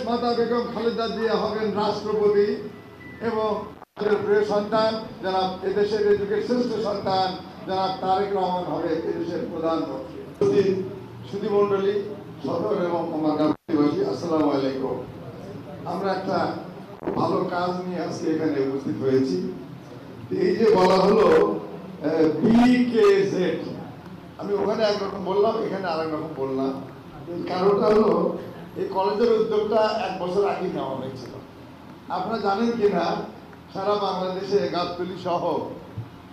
মাতা বেগম খালেদা জিয়া হবেন রাষ্ট্রপতি এবং প্রিয় সন্তান যারা এদেশের যুগের শ্রেষ্ঠ সন্তান যারা তারেক রহমান হবে এদেশের প্রধানমন্ত্রী। সুধীমণ্ডলী, সদর এবং বাংলাদেশবাসী, আসসালামু আলাইকুম। আমরা একটা ভালো কাজ নিয়ে আজকে এখানে উপস্থিত হয়েছি। এই যে বলা হলো বিকেজেড, আমি ওখানে একরকম বললাম, এখানে আর একরকম বললাম। কারণটা হলো এই কলেজের উদ্যোগটা 1 বছর আগে নেওয়া হয়েছিল। আপনারা জানেন কিনা, সারা বাংলাদেশে গাবতলী সহ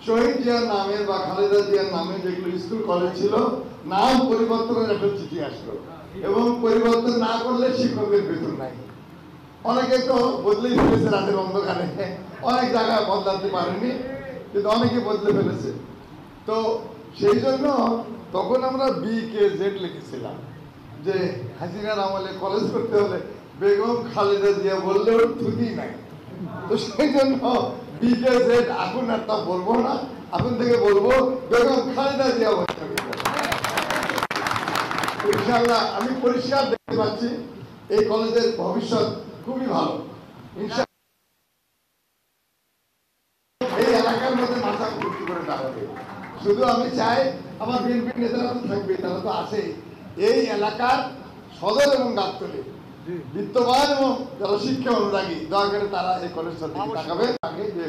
শহীদ জিয়ার নামে বা খালেদা জিয়ার নামে যেগুলো স্কুল কলেজ ছিল, নাম পরিবর্তনের একটা চিঠি আসলো এবং পরিবর্তন না করলে শিক্ষকদের বেতন নাই। অনেকে তো বদলেই ফেলেছে রাতের অন্ধকারে, অনেক জায়গায় বদলাতে পারেনি, কিন্তু অনেকে বদলে ফেলেছে। তো সেই জন্য তখন আমরা বিকেজেড লিখেছিলাম যে হাসিনার আমলে কলেজ করতে হলে বেগম খালেদা জিয়া বললেও ত্রুটি নাই। তো সেই জন্য বিকেজেড এখন আর তা বলবো না, এখন থেকে বলবো বেগম খালেদা জিয়া। ইনশাআল্লাহ আমি পরিষ্কার দেখতে পাচ্ছি এই কলেজের ভবিষ্যৎ খুবই ভালো। এই এলাকার মধ্যে মাথা ভর্তি করে দাঁড়াবে। শুধু আমি চাই আমার বিএনপি নেতারা তো থাকবে, তারা তো আছেই। এই এলাকার সদর এবং গাবতলী বিত্তবান এবং যারা শিক্ষা অনুরাগী, দয়া করে তারা এই কলেজটা তাকাবে। আগে যে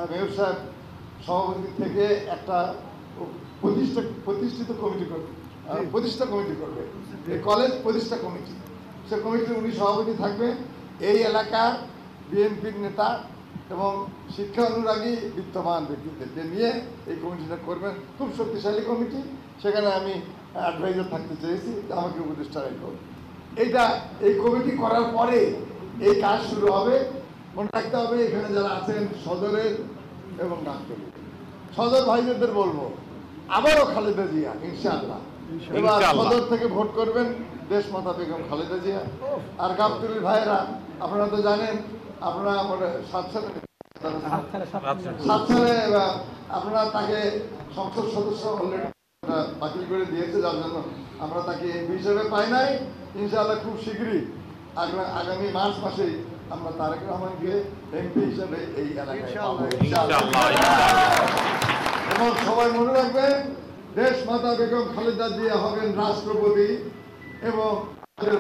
মেয়র সাহেব সভাপতি থেকে একটা প্রতিষ্ঠিত কমিটি করবে, প্রতিষ্ঠা কমিটি করবে, এই কলেজ প্রতিষ্ঠা কমিটি। সে কমিটির উনি সভাপতি থাকবে। এই এলাকার বিএনপির নেতা এবং শিক্ষা অনুরাগী বিত্তমান ব্যক্তিদেরকে নিয়ে এই কমিটিটা করবেন। খুব শক্তিশালী কমিটি, সেখানে আমি অ্যাডভাইজার থাকতে চেয়েছি, আমাকে উপদেষ্টা রাখবো। এই কমিটি করার পরে এই কাজ শুরু হবে। মনে রাখতে হবে এখানে যারা আছেন সদরের এবং গাবতলী সদর ভাইদের বলবো আবারও খালেদা জিয়া ইনশাআল্লাহ। এবার সদর থেকে ভোট করবেন দেশ মাতা বেগম খালেদা জিয়া। আর গাবতলীর ভাইয়েরা আপনারা তো জানেন, আপনারা 7 সালে আপনারা তাকে সংসদ সদস্য অলরেডি বাতিল করে দিয়েছে, যার জন্য আমরা তাকে এমপি হিসেবে পাই নাই। ইনশাআল্লাহ খুব শীঘ্রই আগামী মার্চ মাসেই আমরা তারেক রহমানকে এমপি হিসেবে এই এলাকায় পাবো ইনশাআল্লাহ। এবং সবাই মনে রাখবেন দেশ মাতা বেগম খালেদা জিয়া হবেন রাষ্ট্রপতি এবং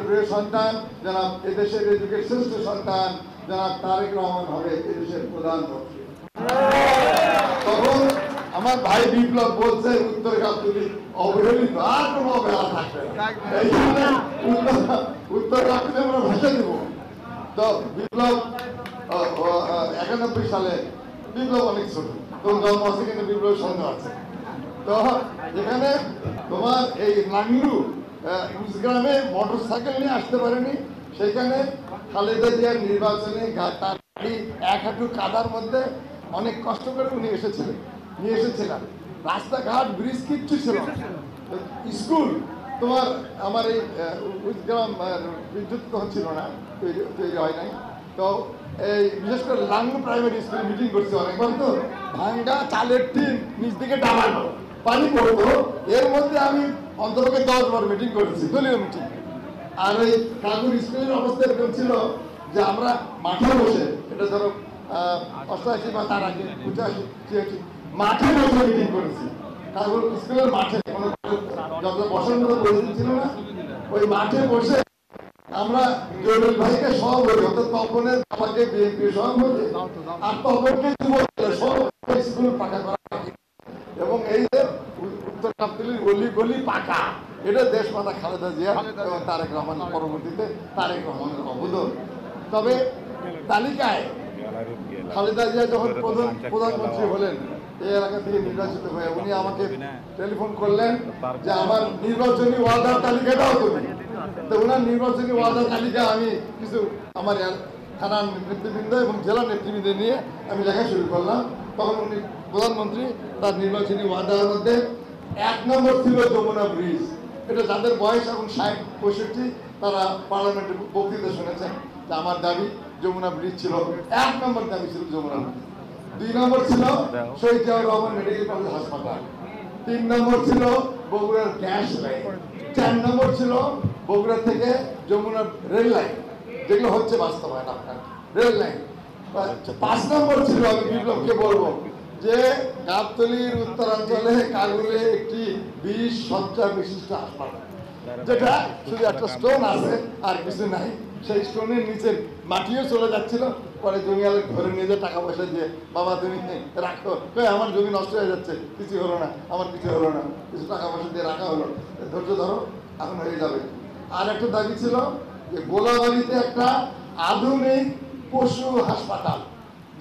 প্রিয় সন্তান যারা এদেশের যুগের শ্রেষ্ঠ সন্তান যারা তারেক রহমান হবে এদেশের প্রধানমন্ত্রী। তখন আমার ভাই বিপ্লব বলছে উত্তর গাবতলী অবহেলিত, আর কোনো অবহেলা থাকবে না। এই জন্য উত্তর গাবতলী আমরা ভাষা দেব। তো বিপ্লব 91 সালে, বিপ্লব অনেক ছোট, তোর জন্ম আছে কিন্তু বিপ্লবের সন্দেহ আছে। তো এখানে তোমার এই নাঙ্গলু গ্রামে মোটর সাইকেল নিয়ে আসতে পারেনি, সেখানে খালেদা জিয়ার নির্বাচনে তার 1 হাঁটু কাদার মধ্যে অনেক কষ্ট করে উনি নিয়ে এসেছিলেন। রাস্তাঘাট ব্রিজ কিচ্ছু ছিল না, স্কুল তোমার আমার এই গ্রাম বিদ্যুৎ তখন ছিল না, তৈরি হয় নাই। তো এই বিশেষ করে লাঙ্গু প্রাইমারি স্কুলে মিটিং করছে অনেকবার, তো ভাঙ্গা চালের টিন নিচ দিকে ডালানো, পানি পড়তো। এর মধ্যে আমি অন্তপক্ষে 10 বার মিটিং করেছি, দলীয় মিটিং। আর ওই কাকুর স্কুলের অবস্থা এরকম ছিল যে আমরা মাঠে বসে, এটা ধরো 88 বা তার আগে 85 86 মাঠে বসে মিটিং করেছি। কাকুর স্কুলের মাঠে কোনো যত বসার মতো পরিস্থিতি ছিল না, ওই মাঠে বসে আমরা জলিল ভাইকে সভাপতি, অর্থাৎ তপনের আমাকে বিএনপি সভাপতি আর তপনকে স্কুল পাকা করা এবং এই যে উত্তর গাবতলীর গলি পাকা, এটা দেশ মাতা খালেদা জিয়া এবং তারেক রহমান, পরবর্তীতে তারেক রহমানের অবদান। তবে তালিকায় খালেদা জিয়া যখন প্রধানমন্ত্রী হলেন এই এলাকা থেকে নির্বাচিত হয়ে, উনি আমাকে টেলিফোন করলেন যে আমার নির্বাচনী ওয়াদার তালিকাটাও তুমি। তো ওনার নির্বাচনী ওয়াদার তালিকা আমি কিছু আমার থানার নেতৃবৃন্দ এবং জেলা নেতৃবৃন্দ নিয়ে আমি লেখা শুরু করলাম। তখন উনি প্রধানমন্ত্রী তার নির্বাচনী ওয়াদার মধ্যে 1 নম্বর ছিল যমুনা ব্রিজ। এটা যাদের বয়স এখন 60-65 তারা পার্লামেন্টে বক্তৃতা শুনেছেন যে আমার দাবি যমুনা ব্রিজ ছিল 1 নম্বর দাবি ছিল যমুনা ব্রিজ। 2 নম্বর ছিল শহীদ জিয়াউর রহমান মেডিকেল কলেজ হাসপাতাল। 3 নম্বর ছিল বগুড়ার গ্যাস লাইন। 4 নম্বর ছিল বগুড়া থেকে যমুনা রেল লাইন, যেগুলো হচ্ছে বাস্তবায়ন আপনার রেল লাইন। 5 নম্বর ছিল, আমি বিপ্লবকে বলবো যে গাবতলীর উত্তরাঞ্চলে কাগুলে একটি 20 শয্যা বিশিষ্ট হাসপাতাল, যেটা শুধু একটা স্টোন আছে আর কিছু নাই। সেই স্টোনের নিচের মাটিও চলে যাচ্ছিল, পরে জমিয়ালে ধরে নিয়ে যে টাকা পয়সা দিয়ে, বাবা তুমি রাখো, আমার জমি নষ্ট হয়ে যাচ্ছে, কিছু হলো না, আমার কিছু হলো না, কিছু টাকা পয়সা দিয়ে রাখা হলো, ধৈর্য ধরো এখন হয়ে যাবে। আর একটা দাবি ছিল যে গোলাবাড়িতে একটা আধুনিক পশু হাসপাতাল,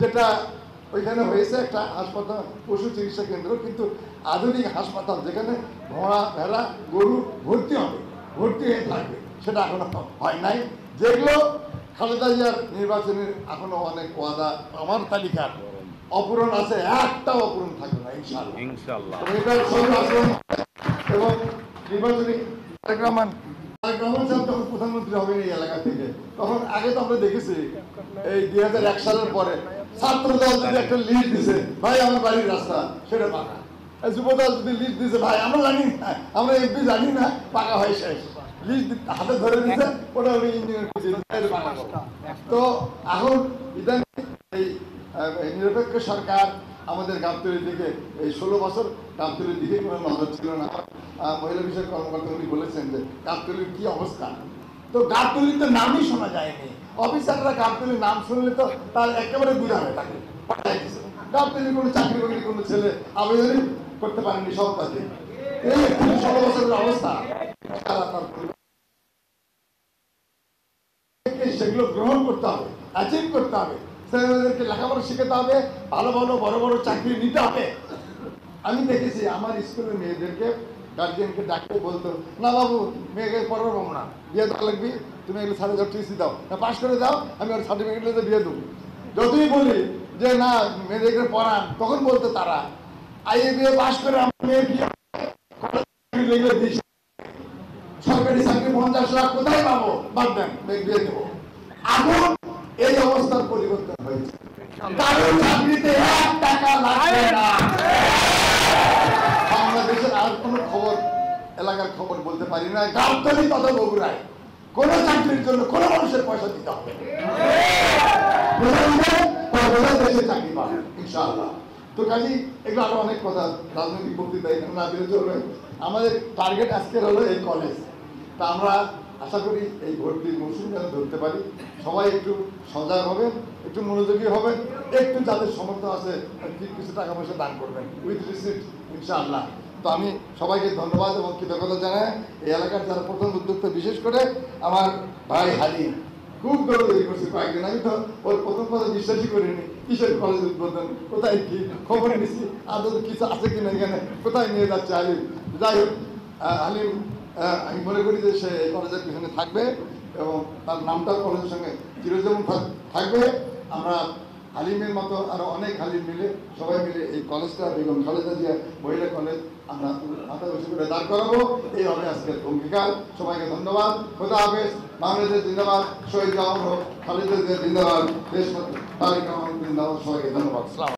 যেটা ওইখানে হয়েছে একটা হাসপাতাল, পশু চিকিৎসা কেন্দ্র, কিন্তু আধুনিক হাসপাতাল যেখানে ঘোড়া ভেড়া গরু ভর্তি হবে, ভর্তি হয়ে থাকবে, সেটা এখনো হয় নাই। যেগুলো খালেদা জিয়ার নির্বাচনের এখনো অনেক ওয়াদা আমার তালিকার অপূরণ আছে, একটাও অপূরণ থাকবে না ইনশাআল্লাহ। এবং নির্বাচনী কার্যক্রম যখন প্রধানমন্ত্রী হবেন এই এলাকা থেকে, তখন আগে তো আমরা দেখেছি এই 2001 সালের পরে ছাত্র দল যদি একটা লিস্ট দিছে, ভাই আমার বাড়ির রাস্তা, সেটা পাকা। যুব দল যদি লিস্ট দিছে, ভাই আমরা জানি না, আমরা এমপি জানি না, পাকা হয় শেষ। লিস্ট হাতে ধরে দিচ্ছে, ওটা উনি ইঞ্জিনিয়ার করছে। তো এখন ইদানিং এই নিরপেক্ষ সরকার আমাদের গাবতলীর দিকে, এই 16 বছর গাবতলীর দিকে কোনো নজর ছিল না। মহিলা বিষয়ক কর্মকর্তা উনি বলেছেন যে গাবতলীর কি অবস্থা, তো গাবতলীর তো নামই শোনা যায়নি। অফিসাররা গাবতলীর নাম শুনলে তো তার একেবারে বুঝাবে, তাকে পাঠাই দিচ্ছে। গাবতলীর কোনো চাকরি বাকরি কোনো ছেলে আবেদনই করতে পারেনি, সব কাজে। এই 16 বছরের অবস্থা, সেগুলো গ্রহণ করতে হবে, অ্যাচিভ করতে হবে, ছেলেমেয়েদেরকে লেখাপড়া শেখাতে হবে, ভালো ভালো বড় বড় চাকরি নিতে হবে। আমি দেখেছি আমার স্কুলের মেয়েদেরকে গার্জিয়ানকে ডাকতে বলতো, না বাবু মেয়েকে পড়াবো না, বিয়ে দেওয়া লাগবে, তুমি এগুলো সাড়ে টিসি দাও না, পাশ করে দাও, আমি ওর সার্টিফিকেট নিয়ে বিয়ে দেবো। যতই বলি যে না মেয়েদেরকে পড়ান, তখন বলতো তারা আইএ বিয়ে পাশ করে আমার মেয়ে বিয়ে দিস, সরকারি চাকরি 50 লাখ কোথায় পাবো, বাদ দেন বিয়ে দেবো। এখন এই অবস্থার পরিবর্তন হয়েছে, কারণ চাকরিতে 1 টাকা লাগবে না। বাংলাদেশের আর কোনো খবর, এলাকার খবর বলতে পারি না, গাবতলী তথা বগুড়ায় কোন চাকরির জন্য কোন মানুষের পয়সা দিতে হবে, দেশে চাকরি পাবে ইনশাআল্লাহ। তো কাজী এগুলো আরো অনেক কথা, রাজনৈতিক বক্তৃতা এখানে না দিলে চলবে। আমাদের টার্গেট আজকের হলো এই কলেজ। তা আমরা আশা করি এই ভর্তির মৌসুম যেন ধরতে পারি, সবাই একটু সজাগ হবেন, একটু মনোযোগী হবেন, একটু যাদের সমর্থ আছে কিছু টাকা পয়সা দান করবেন উইথ রিসিপ্ট ইনশাআল্লাহ। তো আমি সবাইকে ধন্যবাদ এবং কৃতজ্ঞতা জানাই। এই এলাকার যারা প্রথম উদ্যোক্তা, বিশেষ করে আমার ভাই হালিম, খুব দৌড়াদৌড়ি করছে কয়েকদিন। আমি তো ওর প্রথম কথা বিশ্বাসই করিনি, কিসের কলেজ উদ্বোধন, কোথায় কি খবর নিচ্ছি, আদৌ কিছু আছে কিনা এখানে, কোথায় নিয়ে যাচ্ছে হালিম। যাই হোক, হালিম আমি মনে করি যে সে এই কলেজের পিছনে থাকবে এবং তার নামটাও কলেজের সঙ্গে চিরজীবন থাকবে। আমরা হালিমের মতো আরো অনেক হালিম মিলে, সবাই মিলে এই কলেজটা বেগম খালেদা জিয়া মহিলা কলেজ আমরা মাথা উঁচু করে দাঁড় করাবো, এই হবে আজকের অঙ্গীকার। সবাইকে ধন্যবাদ, খোদা হাফেজ। বাংলাদেশ জিন্দাবাদ, শহীদ জাওয়ান হোক, খালেদা জিয়া জিন্দাবাদ, দেশ তারিক রহমান জিন্দাবাদ। সবাইকে ধন্যবাদ।